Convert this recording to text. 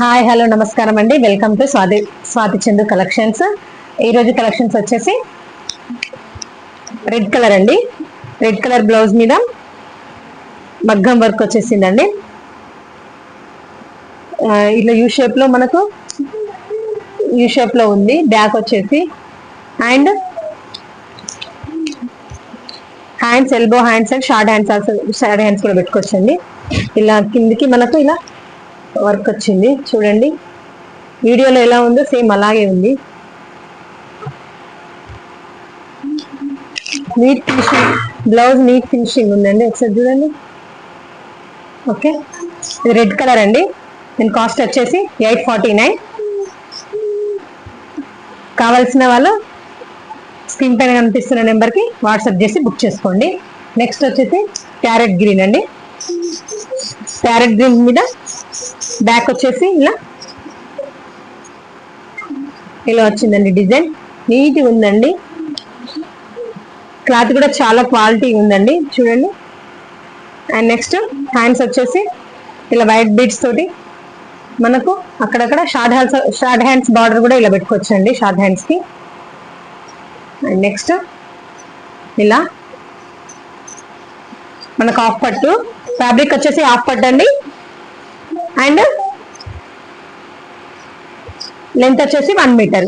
Hi hello నమస్కారం అండి. Welcome to Swathi Chandu collections. ఈరోజు కలెక్షన్స్ వచ్చేసి రెడ్ కలర్ అండి. రెడ్ కలర్ బ్లౌజ్ మీద మగ్గం వర్క్ వచ్చేసిందండి. ఇలా యూ షేప్ లో మనకు యూ షేప్ లో ఉంది. బ్యాక్ వచ్చేసి and hands, elbow hands and short hands కూడా పెట్టుకోవచ్చండి. ఇలా కిందికి మనకు ఇలా వర్క్ వచ్చింది చూడండి. వీడియోలో ఎలా ఉందో సేమ్ అలాగే ఉంది. Neat finishing blouse, neat finishing ఉందండి. ఒకసారి చూడండి. ఓకే, ఇది రెడ్ కలర్ అండి. దీని కాస్ట్ వచ్చేసి 849. కావాల్సిన వాళ్ళు స్క్రీన్ పైన కనిపిస్తున్న నెంబర్కి వాట్సాప్ చేసి బుక్ చేసుకోండి. నెక్స్ట్ వచ్చేసి ప్యారెట్ గ్రీన్ అండి. ప్యారెట్ గ్రీన్ మీద బ్యాక్ వచ్చేసి ఇలా వచ్చిందండి. డిజైన్ నీట్గా ఉందండి. క్లాత్ కూడా చాలా క్వాలిటీ ఉందండి చూడండి. అండ్ నెక్స్ట్ హ్యాండ్స్ వచ్చేసి ఇలా వైట్ బీడ్స్ తోటి మనకు అక్కడక్కడ షార్ట్ హ్యాండ్స్ బార్డర్ కూడా ఇలా పెట్టుకోవచ్చండి షార్ట్ హ్యాండ్స్ కి. అండ్ నెక్స్ట్ ఇలా మనకు హాఫ్ పట్టు ఫ్యాబ్రిక్ వచ్చేసి హాఫ్ పట్టు అండి. అండ్ లెంత్ వచ్చేసి 1 మీటర్.